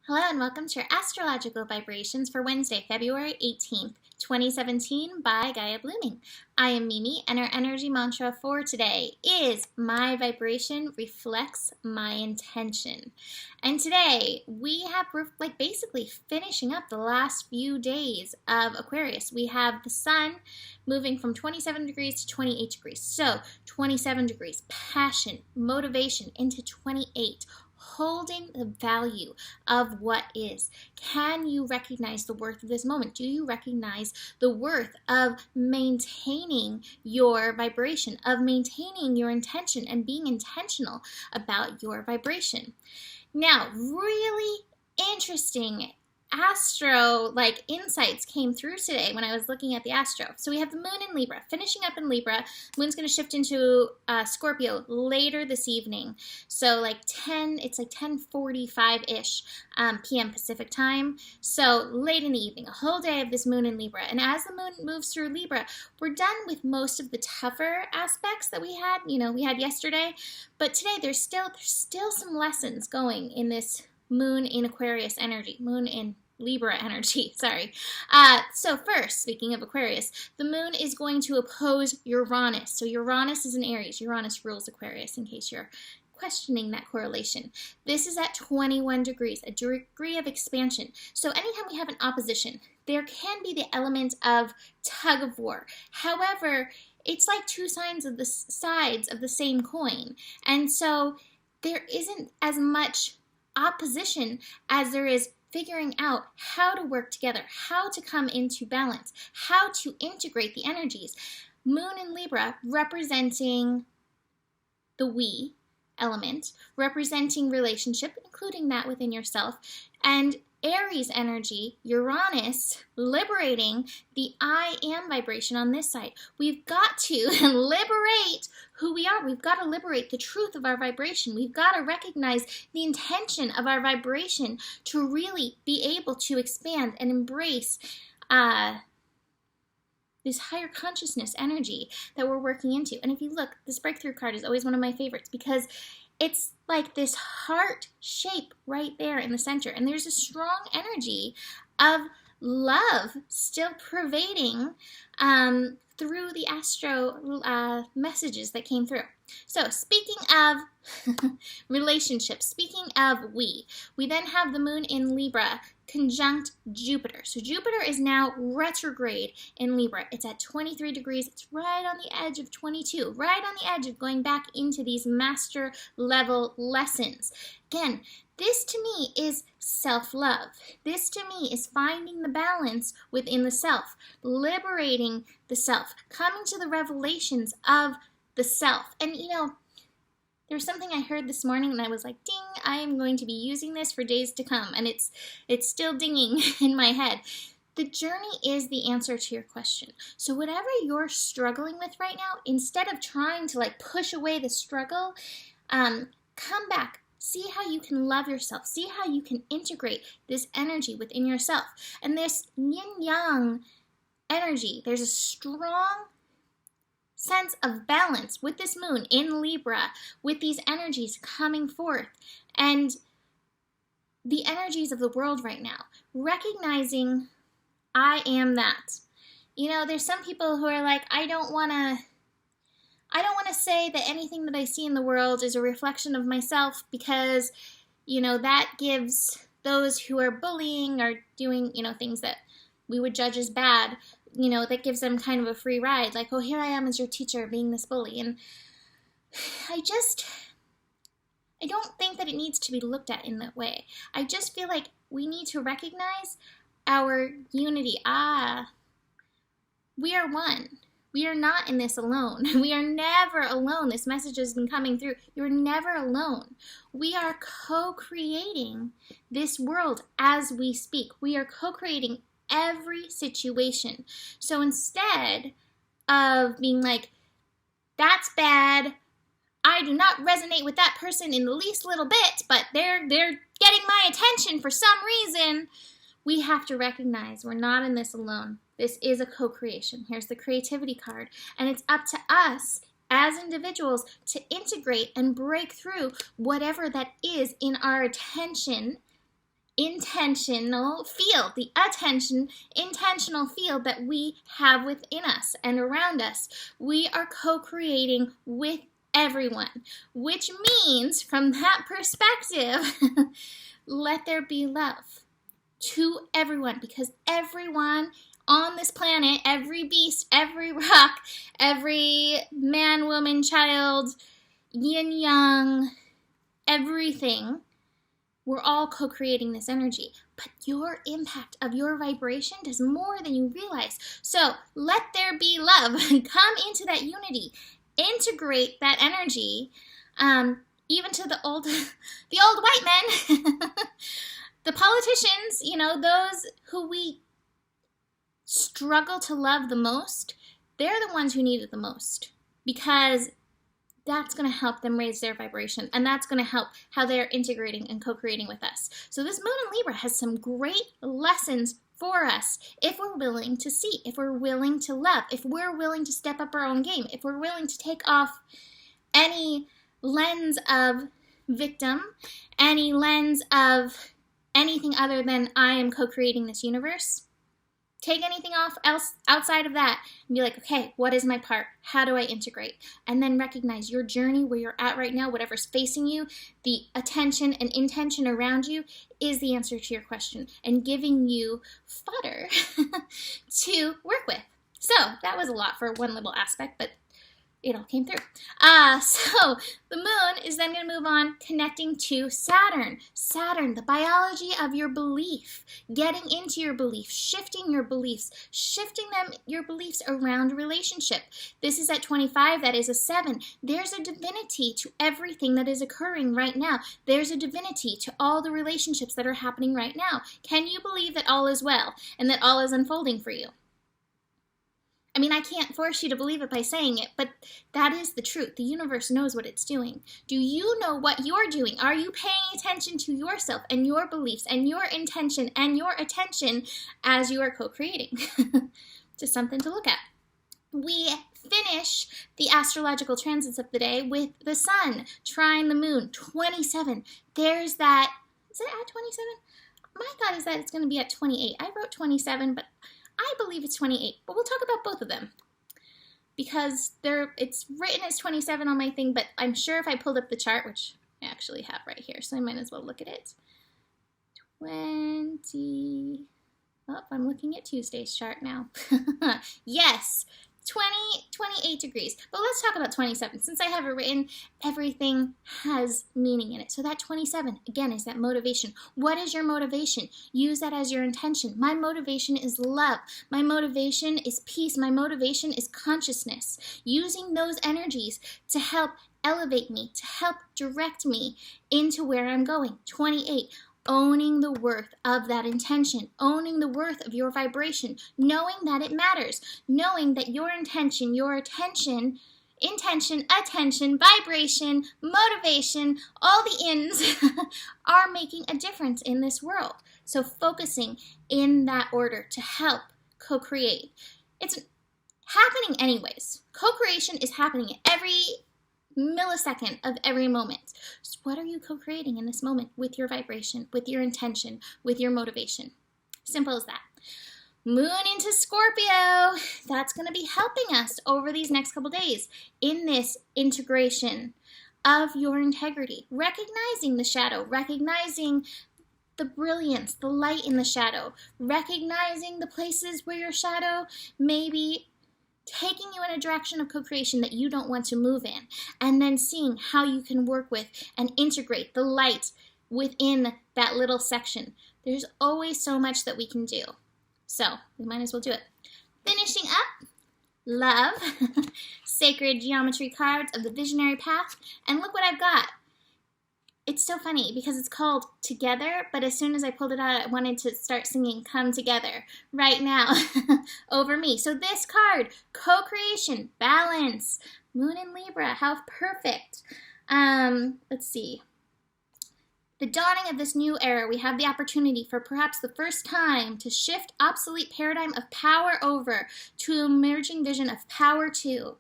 Hello and welcome to your Astrological Vibrations for Wednesday, February 18th, 2017 by Gaia Blooming. I am Mimi and our energy mantra for today is my vibration reflects my intention. And today we're basically finishing up the last few days of Aquarius. We have the sun moving from 27 degrees to 28 degrees. So 27 degrees, passion, motivation into 28, holding the value of what is. Can you recognize the worth of this moment? Do you recognize the worth of maintaining your vibration, of maintaining your intention and being intentional about your vibration? Now, really interesting insights came through today when I was looking at the astro. So we have the moon in Libra, finishing up in Libra. Moon's going to shift into Scorpio later this evening. So it's 10:45-ish p.m. Pacific time. So late in the evening, a whole day of this moon in Libra. And as the moon moves through Libra, we're done with most of the tougher aspects that we had yesterday. But today there's still some lessons going in this moon in Aquarius energy, moon in Libra energy, sorry. So first, speaking of Aquarius, the moon is going to oppose Uranus. So Uranus is in Aries. Uranus rules Aquarius, in case you're questioning that correlation. This is at 21 degrees, a degree of expansion. So anytime we have an opposition, there can be the element of tug of war. However, it's like two sides of the same coin. And so there isn't as much opposition as there is figuring out how to work together, how to come into balance, how to integrate the energies. Moon in Libra representing the we element, representing relationship, including that within yourself, and Aries energy, Uranus, liberating the I am vibration on this side. We've got to liberate who we are. We've got to liberate the truth of our vibration. We've got to recognize the intention of our vibration to really be able to expand and embrace this higher consciousness energy that we're working into. And if you look, this breakthrough card is always one of my favorites because it's like this heart shape right there in the center. And there's a strong energy of love still pervading through the astro messages that came through. So speaking of relationships, speaking of we then have the moon in Libra conjunct Jupiter. So Jupiter is now retrograde in Libra. It's at 23 degrees. It's right on the edge of 22, right on the edge of going back into these master level lessons. Again, this to me is self-love. This to me is finding the balance within the self, liberating the self, coming to the revelations of the self. And there's something I heard this morning and I was like, ding, I am going to be using this for days to come. And it's still dinging in my head. The journey is the answer to your question. So whatever you're struggling with right now, instead of trying to push away the struggle, come back. See how you can love yourself. See how you can integrate this energy within yourself. And this yin-yang energy, there's a strong sense of balance with this moon in Libra, with these energies coming forth, and the energies of the world right now, recognizing I am that. There's some people who are like, I don't want to say that anything that I see in the world is a reflection of myself because, that gives those who are bullying or doing, things that we would judge as bad, that gives them kind of a free ride. Like, oh, here I am as your teacher being this bully. And I don't think that it needs to be looked at in that way. I just feel like we need to recognize our unity. We are one. We are not in this alone. We are never alone. This message has been coming through. You're never alone. We are co-creating this world as we speak. We are co-creating every situation. So instead of being like, that's bad, I do not resonate with that person in the least little bit, but they're getting my attention for some reason, we have to recognize we're not in this alone. This is a co-creation. Here's the creativity card. And it's up to us as individuals to integrate and break through whatever that is in our attention intentional field, the intentional field that we have within us and around us. We are co-creating with everyone, which means from that perspective, let there be love to everyone, because everyone on this planet, every beast, every rock, every man, woman, child, yin, yang, everything, we're all co-creating this energy. But your impact of your vibration does more than you realize. So let there be love. Come into that unity. Integrate that energy, even to the old white men, the politicians, those who we struggle to love the most, they're the ones who need it the most, because that's going to help them raise their vibration, and that's going to help how they're integrating and co-creating with us. So this moon in Libra has some great lessons for us if we're willing to see, if we're willing to love, if we're willing to step up our own game, if we're willing to take off any lens of victim, any lens of anything other than I am co-creating this universe. Take anything else outside of that and be like, okay, what is my part? How do I integrate? And then recognize your journey, where you're at right now, whatever's facing you, the attention and intention around you is the answer to your question and giving you fodder to work with. So that was a lot for one little aspect, but it all came through. So the moon is then going to move on, connecting to Saturn. Saturn, the biology of your belief, getting into your belief, shifting your beliefs, your beliefs around relationship. This is at 25, that is a 7. There's a divinity to everything that is occurring right now. There's a divinity to all the relationships that are happening right now. Can you believe that all is well and that all is unfolding for you? I mean, I can't force you to believe it by saying it, but that is the truth. The universe knows what it's doing. Do you know what you're doing? Are you paying attention to yourself and your beliefs and your intention and your attention as you are co-creating? Just something to look at. We finish the astrological transits of the day with the sun trine the moon, 27. There's that, is it at 27? My thought is that it's going to be at 28. I wrote 27, but I believe it's 28, but we'll talk about both of them because it's written as 27 on my thing, but I'm sure if I pulled up the chart, which I actually have right here, so I might as well look at it. 20, oh, I'm looking at Tuesday's chart now. Yes, 28 degrees. But let's talk about 27. Since I have it written, everything has meaning in it. So that 27, again, is that motivation. What is your motivation? Use that as your intention. My motivation is love. My motivation is peace. My motivation is consciousness. Using those energies to help elevate me, to help direct me into where I'm going. 28. Owning the worth of that intention, owning the worth of your vibration, knowing that it matters, knowing that your intention, attention, vibration, motivation, all the ins are making a difference in this world. So focusing in that order to help co-create. It's happening anyways. Co-creation is happening at every millisecond of every moment. So what are you co-creating in this moment with your vibration, with your intention, with your motivation? Simple as that. Moon into Scorpio. That's going to be helping us over these next couple days in this integration of your integrity, recognizing the shadow, recognizing the brilliance, the light in the shadow, recognizing the places where your shadow may be taking you in a direction of co-creation that you don't want to move in, and then seeing how you can work with and integrate the light within that little section. There's always so much that we can do. So we might as well do it. Finishing up, love, sacred geometry cards of the visionary path, and look what I've got. It's so funny because it's called Together, but as soon as I pulled it out, I wanted to start singing Come Together right now over me. So this card, co-creation, balance, Moon in Libra, how perfect. Let's see. The dawning of this new era, we have the opportunity for perhaps the first time to shift obsolete paradigm of power over to emerging vision of power to.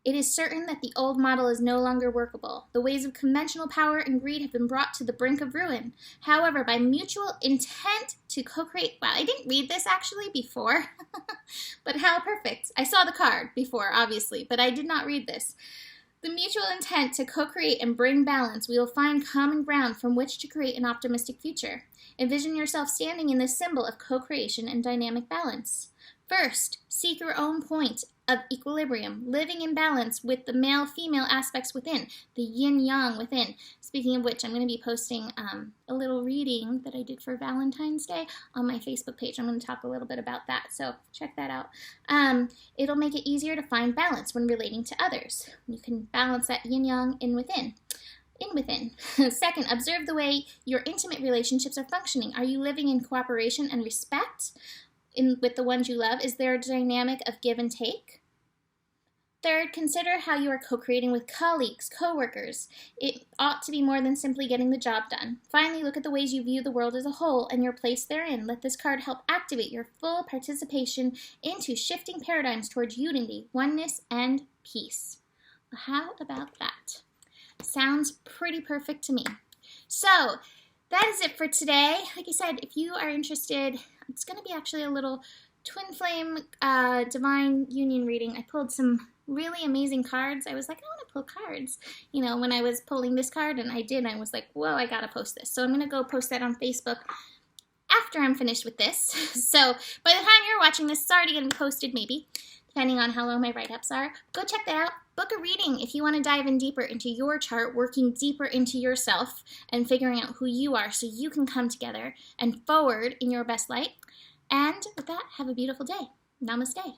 It is certain that the old model is no longer workable. The ways of conventional power and greed have been brought to the brink of ruin. However, by mutual intent to co-create... Wow, I didn't read this actually before, but how perfect. I saw the card before, obviously, but I did not read this. The mutual intent to co-create and bring balance, we will find common ground from which to create an optimistic future. Envision yourself standing in this symbol of co-creation and dynamic balance. First, seek your own point of equilibrium, living in balance with the male-female aspects within, the yin-yang within. Speaking of which, I'm going to be posting a little reading that I did for Valentine's Day on my Facebook page. I'm going to talk a little bit about that, so check that out. It'll make it easier to find balance when relating to others. You can balance that yin-yang in within. Second, observe the way your intimate relationships are functioning. Are you living in cooperation and respect with the ones you love? Is there a dynamic of give and take? Third, consider how you are co-creating with colleagues, co-workers. It ought to be more than simply getting the job done. Finally, look at the ways you view the world as a whole and your place therein. Let this card help activate your full participation into shifting paradigms towards unity, oneness, and peace. How about that? Sounds pretty perfect to me. So, that is it for today. Like I said, if you are interested, it's going to be actually a little twin flame divine union reading. I pulled some really amazing cards. I was like, I want to pull cards, when I was pulling this card, and I did. I was like, whoa, I gotta post this. So I'm gonna go post that on Facebook after I'm finished with this. So by the time you're watching this, it's already gonna be posted, maybe, depending on how long my write-ups are. Go check that out. Book a reading if you want to dive in deeper into your chart, working deeper into yourself and figuring out who you are so you can come together and forward in your best light. And with that, have a beautiful day. Namaste.